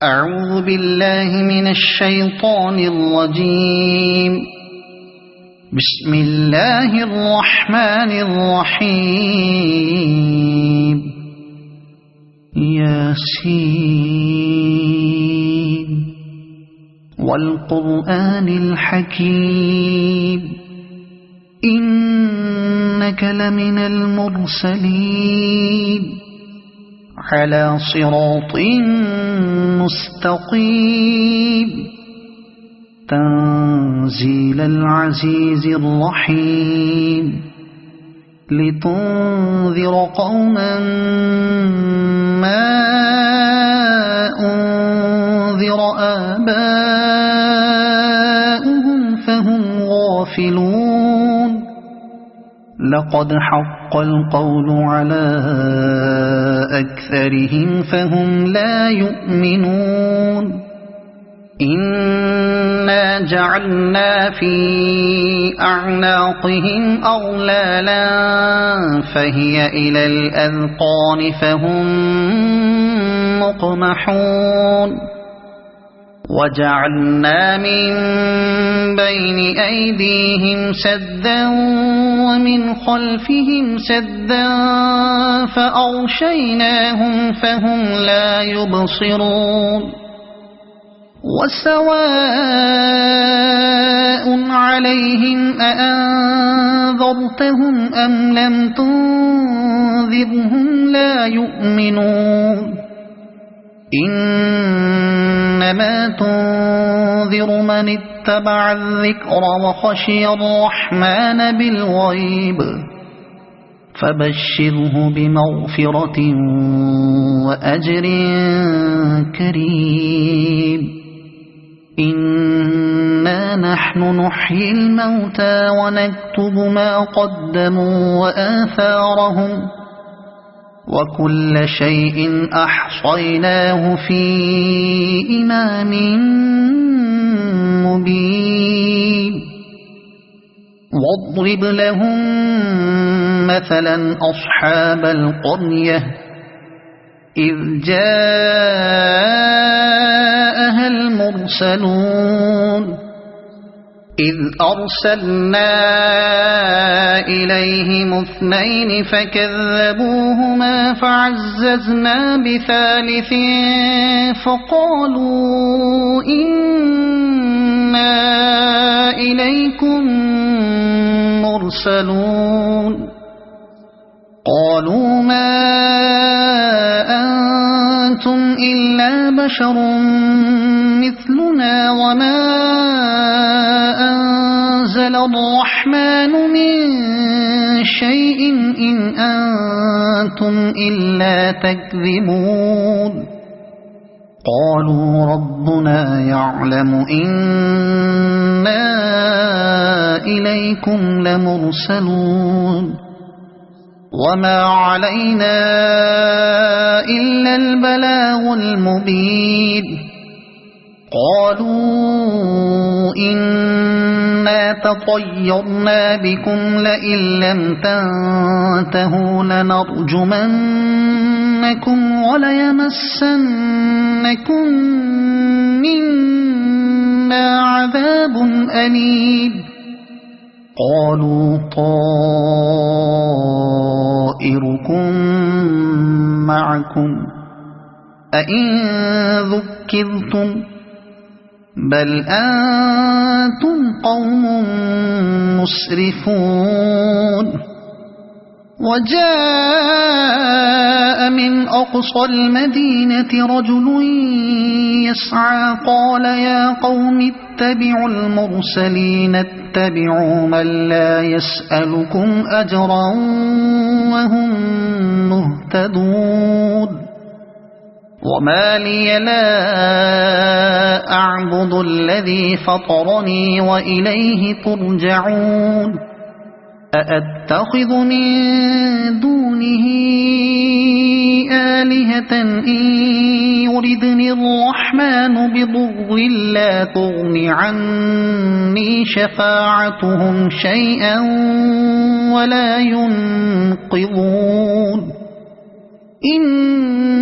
أعوذ بالله من الشيطان الرجيم. بسم الله الرحمن الرحيم. ياسين والقرآن الحكيم إنك لمن المرسلين على صراط مستقيم تنزيل العزيز الرحيم لتنذر قوما ما أنذر آباؤهم فهم غافلون. لقد حق القول على أكثرهم فهم لا يؤمنون. إنا جعلنا في أعناقهم أغلالا فهي إلى الأذقان فهم مقمحون. وجعلنا من بين أيديهم سدا ومن خلفهم سدا فأغشيناهم فهم لا يبصرون. وسواء عليهم أأنذرتهم أم لم تنذرهم لا يؤمنون. إنما تنذر من اتبع الذكر وخشي الرحمن بالغيب فبشره بمغفرة وأجر كريم. إنا نحن نحيي الموتى ونكتب ما قدموا وآثارهم وكل شيء أحصيناه في إمام مبين. واضرب لهم مثلا أصحاب القرية إذ جاءها المرسلون إذ أرسلنا إليهم اثنين فكذبوهما فعززنا بثالث فقالوا إنا إليكم مرسلون. قالوا ما أنتم إلا بشر مثلنا وما أنزل الرحمن من شيء إن أنتم إلا تكذبون. قالوا ربنا يعلم إنا إليكم لمرسلون وما علينا إلا البلاغ المبين. قالوا إنا تطيرنا بكم لئن لم تنتهوا لنرجمنكم وليمسنكم منا عذاب أليم. قالوا طائركم معكم أئن ذكرتم بل أنتم قوم مسرفون. وجاء من أقصى المدينة رجل يسعى قال يا قوم اتبعوا المرسلين اتبعوا من لا يسألكم أجرا وهم مهتدون. وما لي لا أعبد الذي فطرني وإليه ترجعون. أأتخذ من دونه آلهة إن يردني الرحمن بضر لا تغن عني شفاعتهم شيئا ولا ينقذون. إني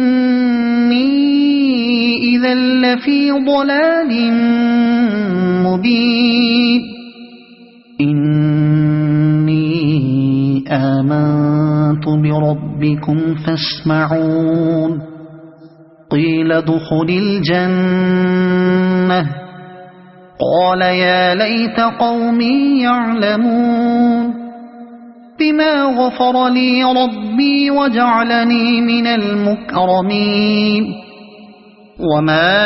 إذا لفي ضلال مبين إني آمنت بربكم فاسمعون قيل ادخل الجنة قال يا ليت قومي يعلمون بما غفر لي ربي وجعلني من المكرمين وما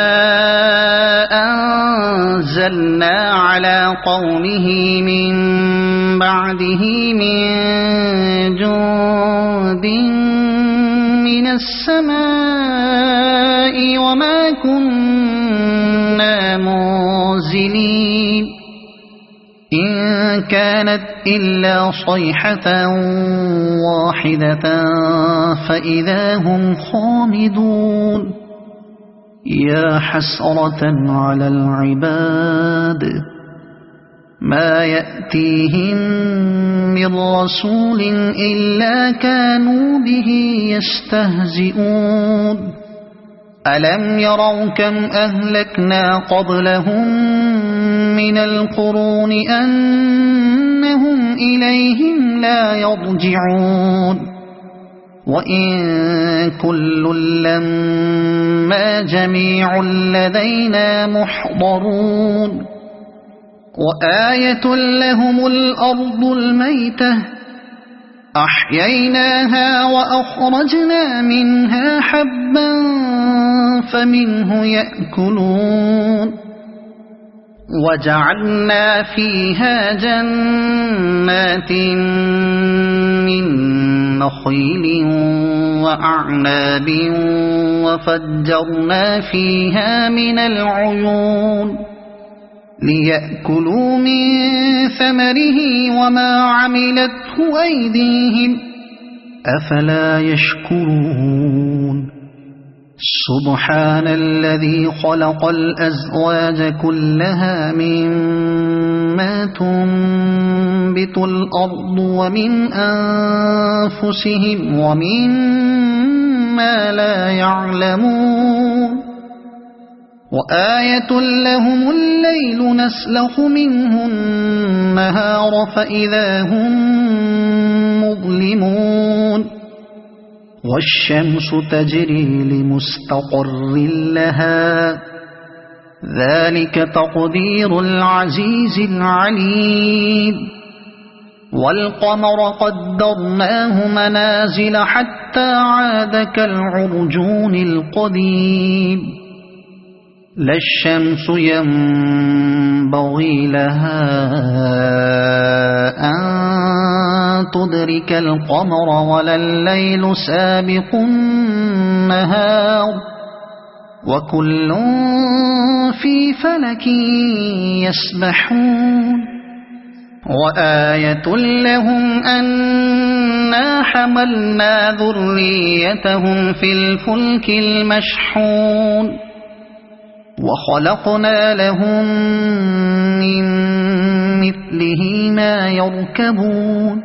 أنزلنا على قومه من بعده من جند من السماء وما كنا منزلين إن كانت إلا صيحة واحدة فإذا هم خامدون يا حسرة على العباد ما يأتيهم من رسول إلا كانوا به يستهزئون ألم يروا كم أهلكنا قبلهم من القرون أنهم إليهم لا يرجعون وإن كل لما جميع لدينا محضرون وآية لهم الأرض الميتة أحييناها وأخرجنا منها حبا فمنه يأكلون وجعلنا فيها جنات من نخيل وأعناب وفجرنا فيها من العيون ليأكلوا من ثمره وما عملته أيديهم أفلا يشكرون سبحان الذي خلق الأزواج كلها مما تنبت الأرض ومن أنفسهم ومما لا يعلمون وآية لهم الليل نسلخ منه النهار فإذا هم مظلمون والشمس تجري لمستقر لها ذلك تقدير العزيز العليم والقمر قدرناه منازل حتى عاد كالعرجون القديم لا الشمس ينبغي لها أن تدرك القمر ولا الليل سابق النهار وكل في فلك يسبحون وآية لهم أنا حملنا ذريتهم في الفلك المشحون وخلقنا لهم من مثله ما يركبون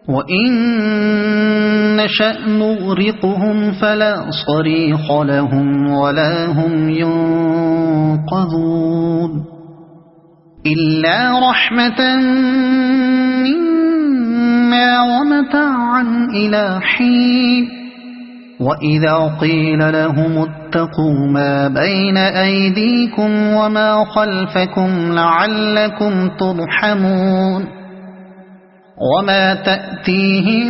وإن نشأ نغرقهم فلا صريخ لهم ولا هم ينقذون إلا رحمة منا ومتاعا إلى حين وإذا قيل لهم اتقوا ما بين أيديكم وما خلفكم لعلكم ترحمون وما تأتيهم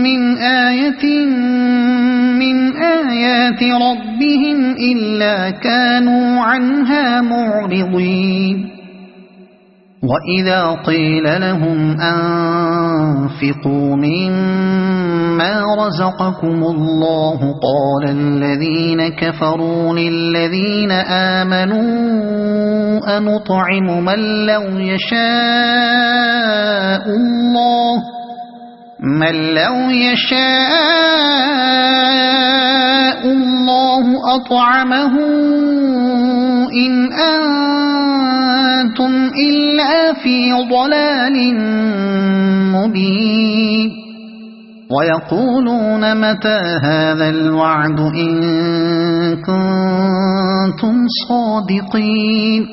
من آية من آيات ربهم إلا كانوا عنها معرضين وإذا قيل لهم أنفقوا مما رزقكم الله قال الذين كفروا للذين آمنوا أنطعم من لو يشاء الله أطعمه إن أنتم إلا في ضلال مبين ويقولون متى هذا الوعد إن كنتم صادقين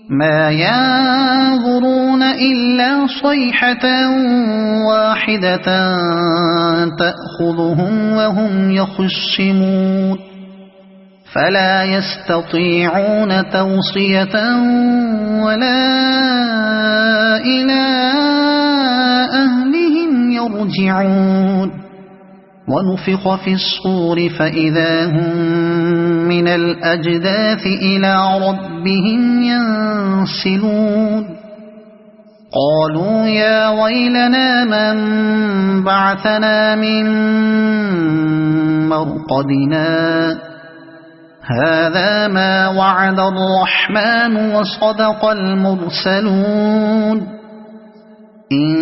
ما ينظرون إلا صيحة واحدة تأخذهم وهم يخصمون فلا يستطيعون توصية ولا إلى أهلهم يرجعون ونفخ في الصور فإذا هم من الأجداث إلى ربهم ينسلون قالوا يا ويلنا من بعثنا من مرقدنا هذا ما وعد الرحمن وصدق المرسلون إن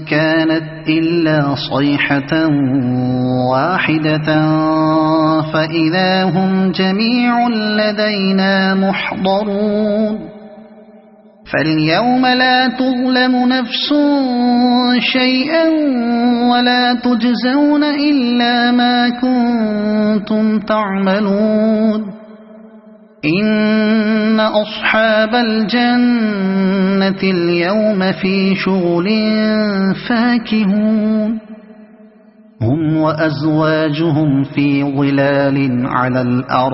كانت إلا صيحة واحدة فإذا هم جميع لدينا محضرون فاليوم لا تظلم نفس شيئا ولا تجزون إلا ما كنتم تعملون إن أصحاب الجنة اليوم في شغل فاكهون هم وأزواجهم في ظلال على الأرائك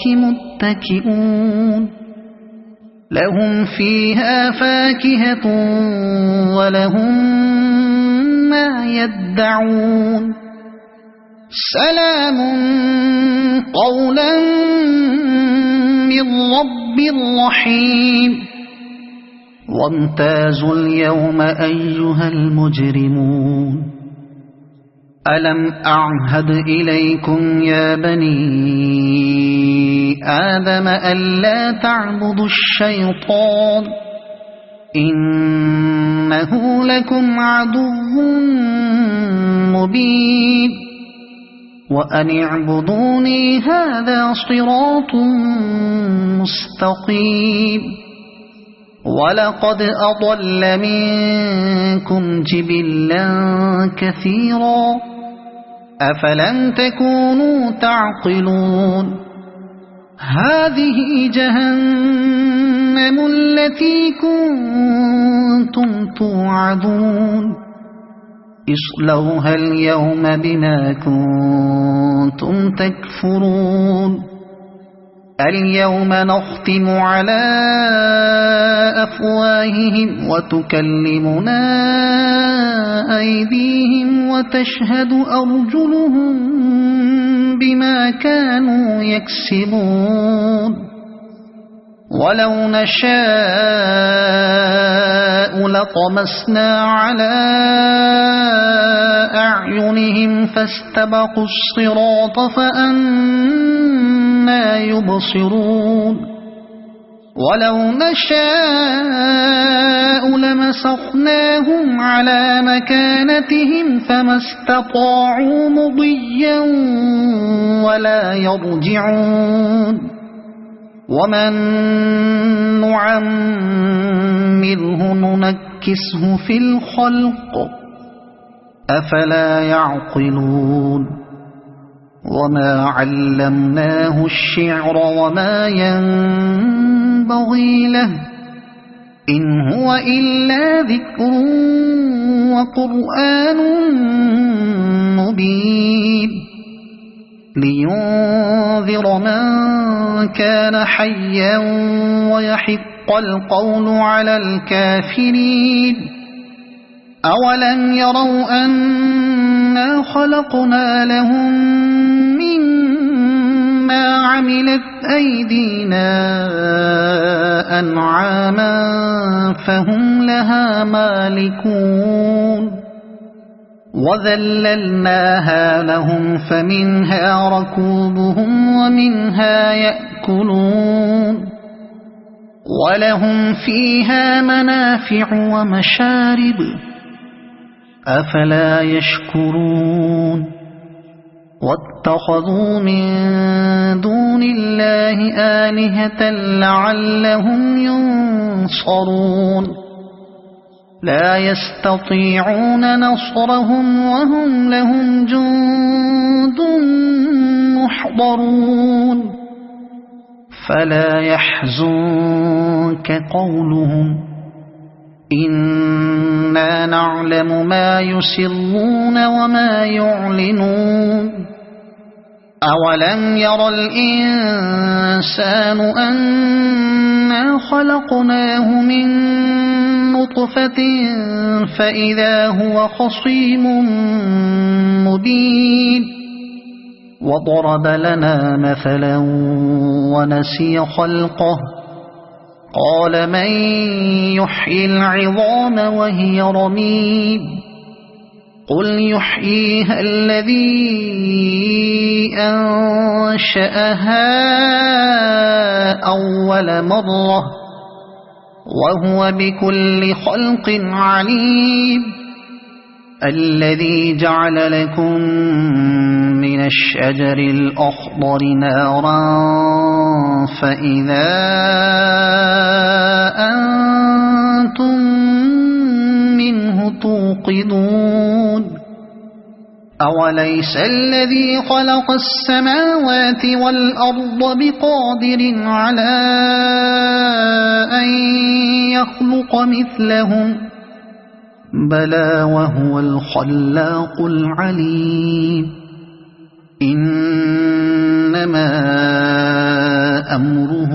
متكئون لهم فيها فاكهة ولهم ما يدعون سلام قولا من رب رحيم وامتازوا اليوم أيها المجرمون ألم أعهد إليكم يا بني آدم ألا تعبدوا الشيطان إنه لكم عدو مبين وأن اعبدوني هذا صراط مستقيم ولقد أضل منكم جبلا كثيرا أفلم تكونوا تعقلون هذه جهنم التي كنتم توعدون اصلوها اليوم بما كنتم تكفرون اليوم نختم على أفواههم وتكلمنا أيديهم وتشهد أرجلهم بما كانوا يكسبون ولو نشاء لطمسنا على أعينهم فاستبقوا الصراط فأنى يبصرون ولو نشاء لمسخناهم على مكانتهم فما استطاعوا مضيا ولا يرجعون ومن نعمره ننكسه في الخلق أفلا يعقلون وما علمناه الشعر وما ينبغي له إن هو إلا ذكر وقرآن مبين لينذر من كان حيا ويحق القول على الكافرين أولم يروا أنا خلقنا لهم مما عملت أيدينا أنعاما فهم لها مالكون وذللناها لهم فمنها ركوبهم ومنها يأكلون ولهم فيها منافع ومشارب أفلا يشكرون واتخذوا من دون الله آلهة لعلهم ينصرون لا يستطيعون نصرهم وهم لهم جند محضرون فلا يحزنك قولهم إنا نعلم ما يسرون وما يعلنون أولم ير الإنسان أنا خلقناه من نطفة فإذا هو خصيم مبين وضرب لنا مثلا ونسي خلقه قال من يحيي العظام وهي رميم قل يحييها الذي أنشأها أول مرة وهو بكل خلق عليم الذي جعل لكم من الشجر الأخضر نارا فإذا أنتم منه توقدون أوليس الذي خلق السماوات والأرض بقادر على أن يخلق مثلهم بلى وهو الخلاق العليم إنما أمره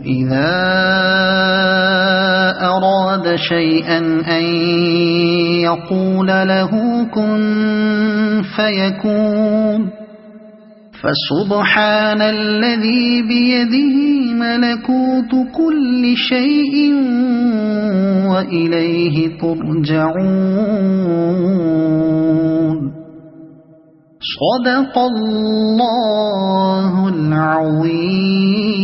إذا أراد شيئا أن يقول له كن فيكون فسبحان الذي بيده ملكوت كل شيء وإليه ترجعون صدق الله العظيم.